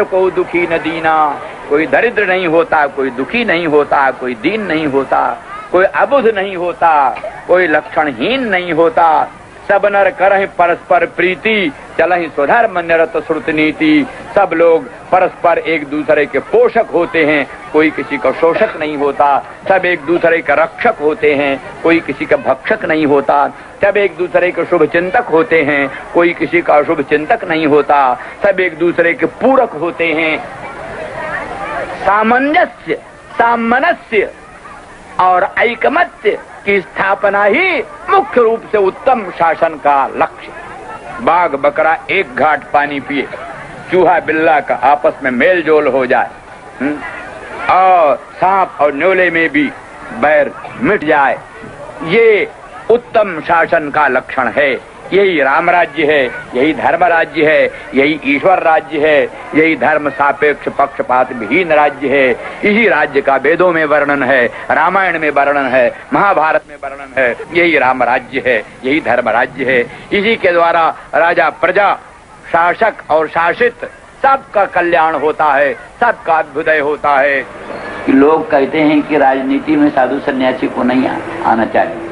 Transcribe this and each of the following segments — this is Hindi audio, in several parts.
दरिद्र को दुखी न दीना, कोई दरिद्र नहीं होता, कोई दुखी नहीं होता, कोई दीन नहीं होता, कोई अबुध नहीं होता, कोई लक्षणहीन नहीं होता। सब नर करहि परस्पर प्रीति, चलहि स्वधर्म निरत श्रुत नीति। सब लोग परस्पर एक दूसरे के पोषक होते हैं, कोई किसी का शोषक नहीं होता। सब एक दूसरे का रक्षक होते हैं, कोई किसी का भक्षक नहीं होता। सब एक दूसरे के शुभ चिंतक होते हैं, कोई किसी का अशुभ चिंतक नहीं होता। सब एक दूसरे के पूरक होते हैं। सामंजस्य, सामनस्य और ऐकमत्य की स्थापना ही मुख्य रूप से उत्तम शासन का लक्ष्य। बाघ बकरा एक घाट पानी पिए, चूहा बिल्ला का आपस में मेल जोल हो जाए, और सांप और न्योले में भी बैर मिट जाए, ये उत्तम शासन का लक्षण है। यही राम राज्य है, यही धर्म राज्य है, यही ईश्वर राज्य है, यही धर्म सापेक्ष पक्षपात विहीन राज्य है। इसी राज्य का वेदों में वर्णन है, रामायण में वर्णन है, महाभारत में वर्णन है। यही राम राज्य है, यही धर्म राज्य है। इसी के द्वारा राजा, प्रजा, शासक और शासित सबका कल्याण होता है, सबका अभ्युदय होता है। लोग कहते हैं कि राजनीति में साधु सन्यासी को नहीं आना चाहिए।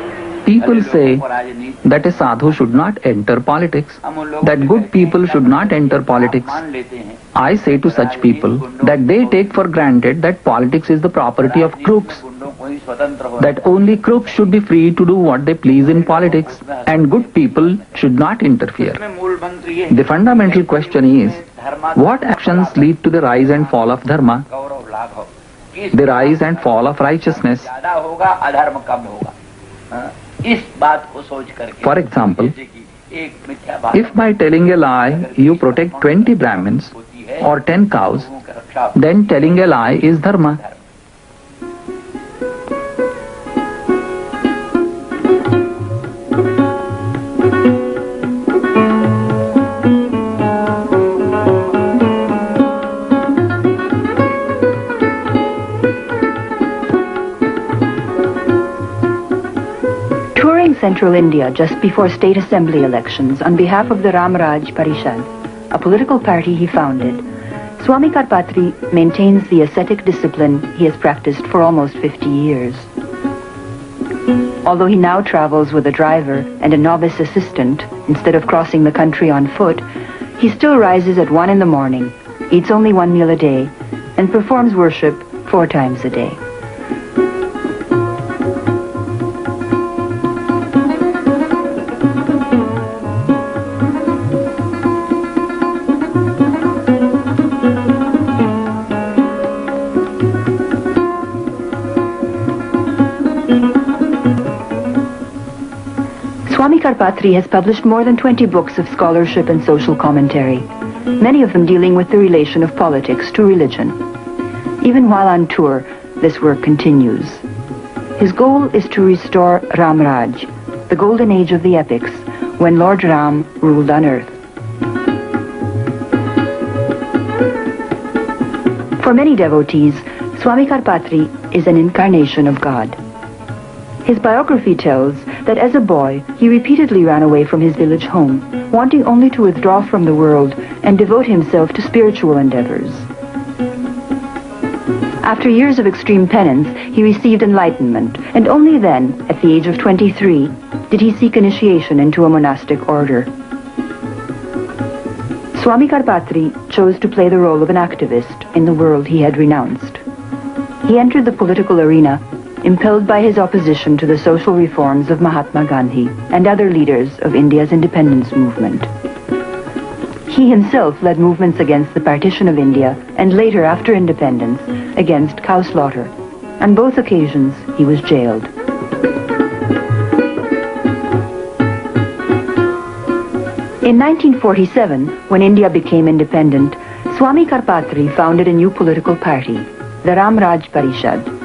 People say that a sadhu should not enter politics, that good people should not enter politics. I say to such people that they take for granted that politics is the property of crooks, that only crooks should be free to do what they please in politics, and good people should not interfere. The fundamental question is, what actions lead to the rise and fall of dharma, the rise and fall of righteousness? For example, if by telling a lie you protect 20 Brahmins or 10 cows, then telling a lie is dharma. Central India just before state assembly elections on behalf of the Ram Raj Parishad, a political party he founded, Swami Karpatri maintains the ascetic discipline he has practiced for almost 50 years. Although he now travels with a driver and a novice assistant instead of crossing the country on foot, he still rises at 1 in the morning, eats only 1 meal a day, and performs worship 4 times a day. Swami Karpatri has published more than 20 books of scholarship and social commentary, many of them dealing with the relation of politics to religion. Even while on tour, this work continues. His goal is to restore Ram Raj, the golden age of the epics, when Lord Ram ruled on earth. For many devotees, Swami Karpatri is an incarnation of God. His biography tells that as a boy, he repeatedly ran away from his village home, wanting only to withdraw from the world and devote himself to spiritual endeavors. After years of extreme penance, he received enlightenment, and only then, at the age of 23, did he seek initiation into a monastic order. Swami Karpatri chose to play the role of an activist in the world he had renounced. He entered the political arena impelled by his opposition to the social reforms of Mahatma Gandhi and other leaders of India's independence movement. He himself led movements against the partition of India and later, after independence, against cow slaughter. On both occasions, he was jailed. In 1947, when India became independent, Swami Karpatri founded a new political party, the Ram Raj Parishad.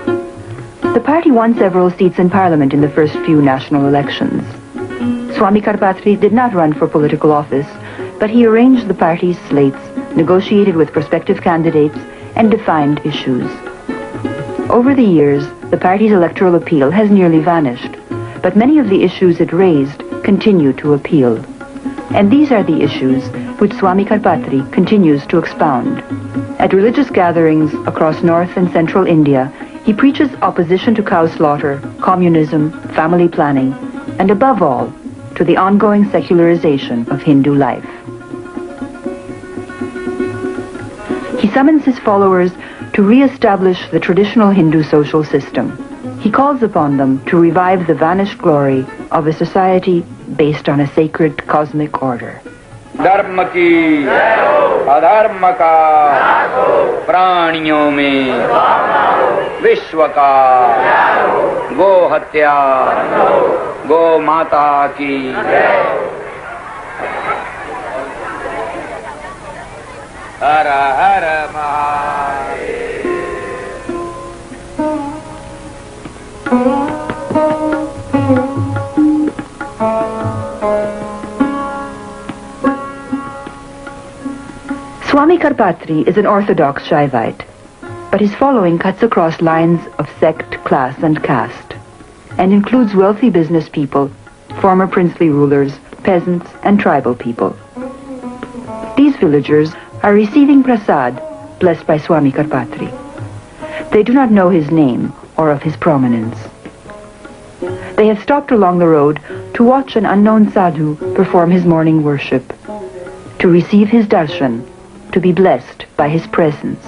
The party won several seats in parliament in the first few national elections. Swami Karpatri did not run for political office, but he arranged the party's slates, negotiated with prospective candidates, and defined issues. Over the years, the party's electoral appeal has nearly vanished, but many of the issues it raised continue to appeal. And these are the issues which Swami Karpatri continues to expound. At religious gatherings across north and central India, he preaches opposition to cow slaughter, communism, family planning, and above all, to the ongoing secularization of Hindu life. He summons his followers to re-establish the traditional Hindu social system. He calls upon them to revive the vanished glory of a society based on a sacred cosmic order. धर्म की अधर्म का प्राणियों में विश्व का गो हत्या गो माता की हर हर Mahadev. Swami Karpatri is an orthodox Shaivite, but his following cuts across lines of sect, class, and caste, and includes wealthy business people, former princely rulers, peasants, and tribal people. These villagers are receiving prasad blessed by Swami Karpatri. They do not know his name or of his prominence. They have stopped along the road to watch an unknown sadhu perform his morning worship, to receive his darshan, to be blessed by his presence.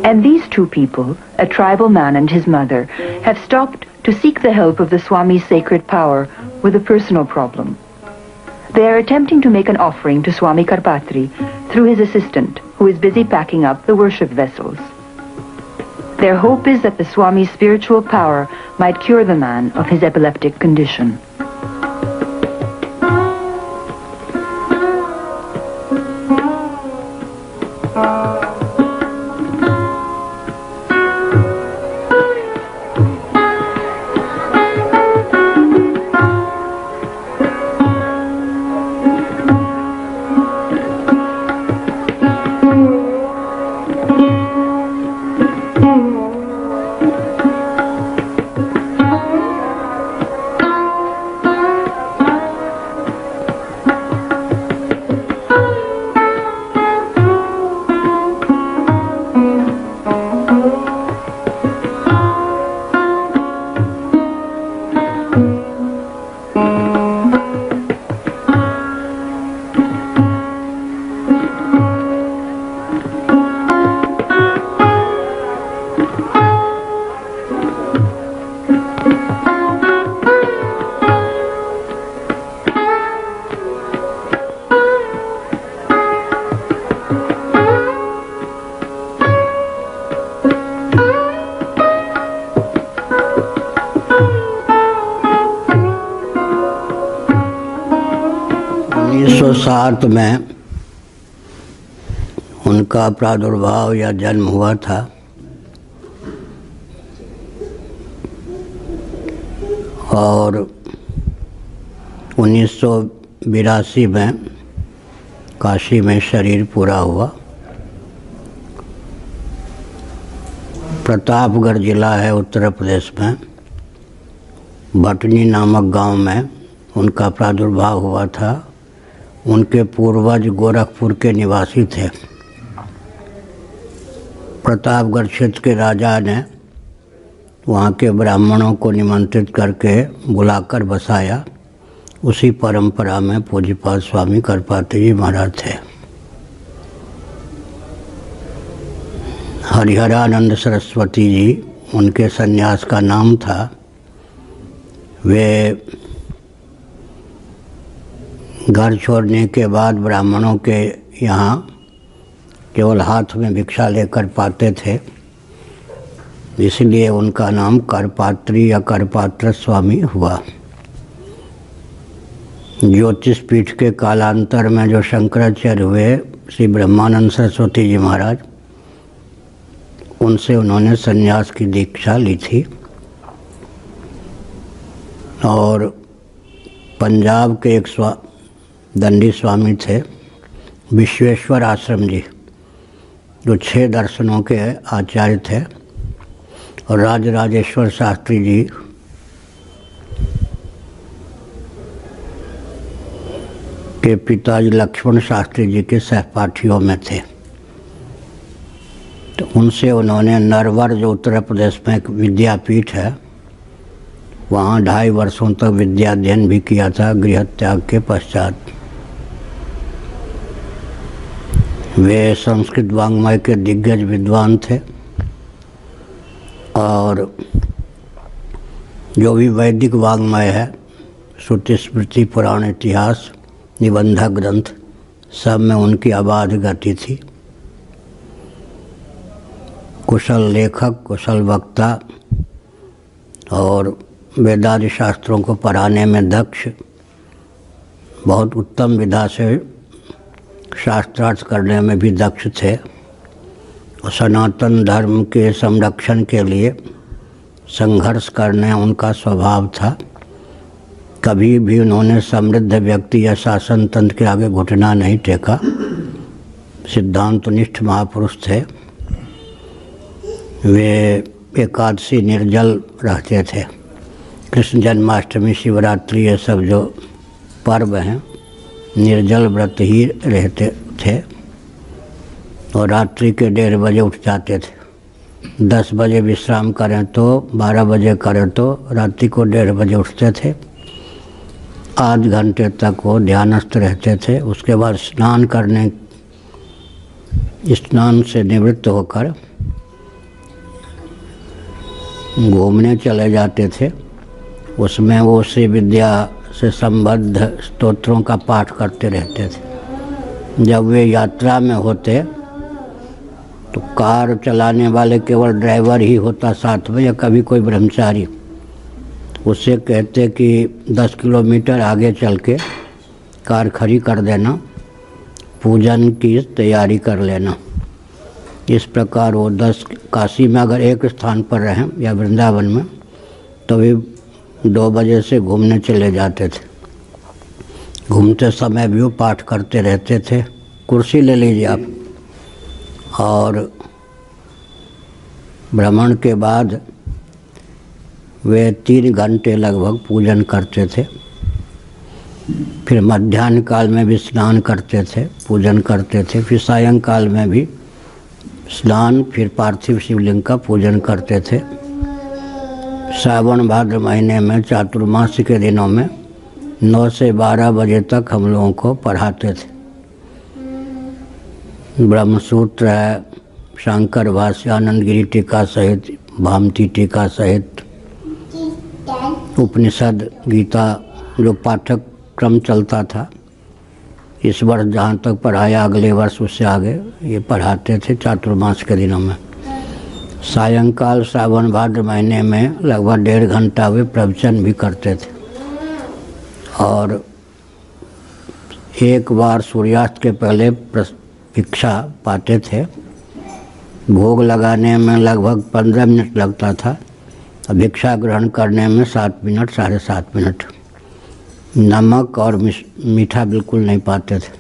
And these two people, a tribal man and his mother, have stopped to seek the help of the Swami's sacred power with a personal problem. They are attempting to make an offering to Swami Karpatri through his assistant, who is busy packing up the worship vessels. Their hope is that the Swami's spiritual power might cure the man of his epileptic condition. सात में उनका प्रादुर्भाव या जन्म हुआ था और 1982 में काशी में शरीर पूरा हुआ। प्रतापगढ़ जिला है उत्तर प्रदेश में, भटनी नामक गांव में उनका प्रादुर्भाव हुआ था। उनके पूर्वज गोरखपुर के निवासी थे। प्रतापगढ़ क्षेत्र के राजा ने वहाँ के ब्राह्मणों को निमंत्रित करके बुलाकर बसाया। उसी परंपरा में पूज्यपाद स्वामी करपात्री जी महाराज थे। हरिहरानंद सरस्वती जी उनके सन्यास का नाम था। वे घर छोड़ने के बाद ब्राह्मणों के यहाँ केवल हाथ में भिक्षा लेकर पाते थे, इसलिए उनका नाम करपात्री या करपात्र स्वामी हुआ। ज्योतिष पीठ के कालांतर में जो शंकराचार्य हुए श्री ब्रह्मानंद सरस्वती जी महाराज, उनसे उन्होंने सन्यास की दीक्षा ली थी। और पंजाब के एक दंडी स्वामी थे विश्वेश्वर आश्रम जी, जो 6 दर्शनों के आचार्य थे, और राजराजेश्वर शास्त्री जी के पिताजी लक्ष्मण शास्त्री जी के सहपाठियों में थे। तो उनसे उन्होंने नरवर, जो उत्तर प्रदेश में एक विद्यापीठ है, वहाँ 2.5 वर्षों तक विद्या अध्ययन भी किया था गृह त्याग के पश्चात। वे संस्कृत वाङ्मय के दिग्गज विद्वान थे और जो भी वैदिक वाङ्मय है, श्रुति स्मृति पुराण इतिहास निबंध ग्रंथ, सब में उनकी अबाध गति थी। कुशल लेखक, कुशल वक्ता और वेदादि शास्त्रों को पढ़ाने में दक्ष, बहुत उत्तम विधा से शास्त्रार्थ करने में भी दक्ष थे और सनातन धर्म के संरक्षण के लिए संघर्ष करने उनका स्वभाव था। कभी भी उन्होंने समृद्ध व्यक्ति या शासन तंत्र के आगे घुटना नहीं टेका। सिद्धांतनिष्ठ महापुरुष थे। वे एकादशी निर्जल रहते थे। कृष्ण जन्माष्टमी, शिवरात्रि, ये सब जो पर्व हैं, निर्जल व्रत ही रहते थे और रात्रि के 1:30 बजे उठ जाते थे। 10 बजे विश्राम करें तो 12 बजे करें तो रात्रि को 1:30 बजे उठते थे। आध घंटे तक वो ध्यानस्थ रहते थे। उसके बाद स्नान से निवृत्त होकर घूमने चले जाते थे। उसमें वो श्री विद्या से संबद्ध स्तोत्रों का पाठ करते रहते थे। जब वे यात्रा में होते तो कार चलाने वाले केवल ड्राइवर ही होता साथ में, या कभी कोई ब्रह्मचारी। उससे कहते कि 10 किलोमीटर आगे चल के कार खड़ी कर देना, पूजन की तैयारी कर लेना। इस प्रकार वो 10 काशी में अगर एक स्थान पर रहें या वृंदावन में, तो वे 2 बजे से घूमने चले जाते थे। घूमते समय भी वो पाठ करते रहते थे। कुर्सी ले लीजिए आप। और भ्रमण के बाद वे 3 घंटे लगभग पूजन करते थे। फिर मध्याह्न काल में भी स्नान करते थे, पूजन करते थे। फिर सायंकाल में भी स्नान, फिर पार्थिव शिवलिंग का पूजन करते थे। सावन भाद्र महीने में चातुर्मास के दिनों में 9 से 12 बजे तक हम लोगों को पढ़ाते थे। ब्रह्मसूत्र है, शंकर भाष्य, आनंदगिरी टीका सहित, भामती टीका सहित, उपनिषद, गीता, जो पाठ्यक्रम चलता था। इस वर्ष जहाँ तक पढ़ाया, अगले वर्ष उससे आगे ये पढ़ाते थे चातुर्मास के दिनों में। सायंकाल सावन भाद्र महीने में लगभग 1.5 घंटा वे प्रवचन भी करते थे। और एक बार सूर्यास्त के पहले भिक्षा पाते थे। भोग लगाने में लगभग 15 मिनट लगता था। भिक्षा ग्रहण करने में 7 मिनट, 7.5 मिनट। नमक और मीठा बिल्कुल नहीं पाते थे।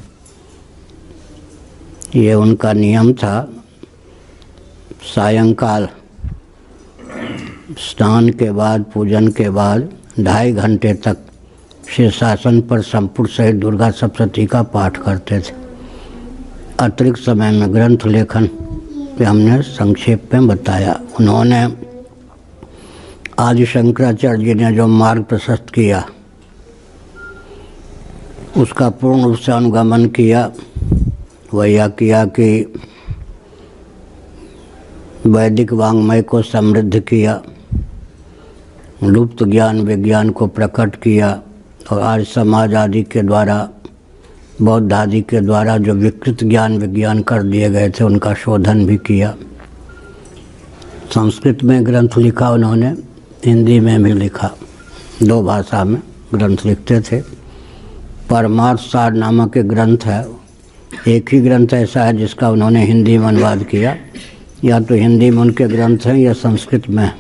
ये उनका नियम था। सायंकाल स्नान के बाद, पूजन के बाद 2.5 घंटे तक शीर्षासन पर संपुट सहित दुर्गा सप्तशती का पाठ करते थे। अतिरिक्त समय में ग्रंथ लेखन पे हमने संक्षेप में बताया। उन्होंने आदि शंकराचार्य जी ने जो मार्ग प्रशस्त किया, उसका पूर्ण रूप से अनुगमन किया। वह यह किया कि वैदिक वाङ्मय को समृद्ध किया, लुप्त ज्ञान विज्ञान को प्रकट किया और आज समाज आदि के द्वारा, बौद्ध आदि के द्वारा जो विकृत ज्ञान विज्ञान कर दिए गए थे, उनका शोधन भी किया। संस्कृत में ग्रंथ लिखा उन्होंने, हिंदी में भी लिखा। 2 भाषा में ग्रंथ लिखते थे। परमार्थ सार नामक एक ग्रंथ है। एक ही ग्रंथ ऐसा है जिसका उन्होंने हिंदी में अनुवाद किया। या तो हिंदी में उनके ग्रंथ हैं या संस्कृत में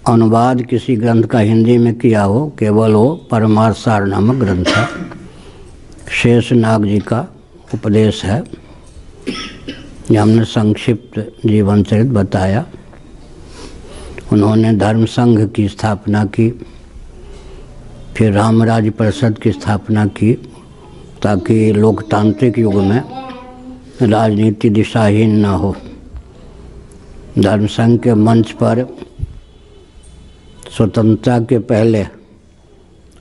अनुवाद किसी ग्रंथ का हिंदी में किया हो, केवल वो परमार्थ सार नामक ग्रंथ है। शेषनाग जी का उपदेश है। ये हमने संक्षिप्त जीवन चरित बताया। उन्होंने धर्म संघ की स्थापना की, फिर रामराज परिषद की स्थापना की ताकि लोकतांत्रिक युग में राजनीति दिशाहीन न हो। धर्म संघ के मंच पर स्वतंत्रता के पहले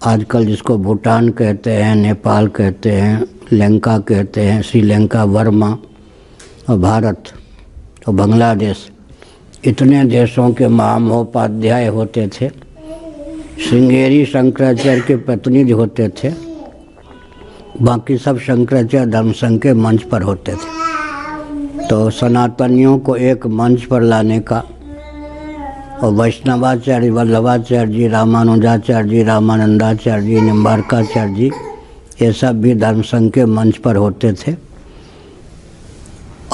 आजकल जिसको भूटान कहते हैं, नेपाल कहते हैं, लंका कहते हैं, श्रीलंका, वर्मा और भारत और बांग्लादेश, इतने देशों के महामहोपाध्याय होते थे। श्रृंगेरी शंकराचार्य के प्रतिनिधि होते थे, बाकी सब शंकराचार्य धर्म संघ के मंच पर होते थे। तो सनातनियों को एक मंच पर लाने का, और वैष्णवाचार्य, वल्लभाचार्य जी, रामानुजाचार्य जी, रामानंदाचार्य जी, निम्बारकाचार्य जी, ये सब भी धर्म संघ के मंच पर होते थे।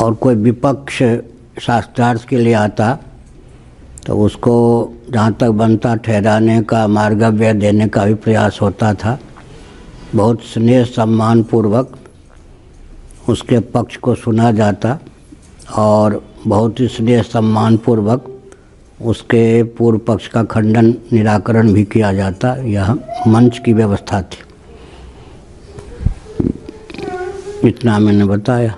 और कोई विपक्ष शास्त्रार्थ के लिए आता तो उसको जहाँ तक बनता ठहराने का, मार्गव्य देने का भी प्रयास होता था। बहुत स्नेह सम्मान पूर्वक उसके पक्ष को सुना जाता और बहुत ही स्नेह सम्मान पूर्वक उसके पूर्व पक्ष का खंडन, निराकरण भी किया जाता। यह मंच की व्यवस्था थी। इतना मैंने बताया।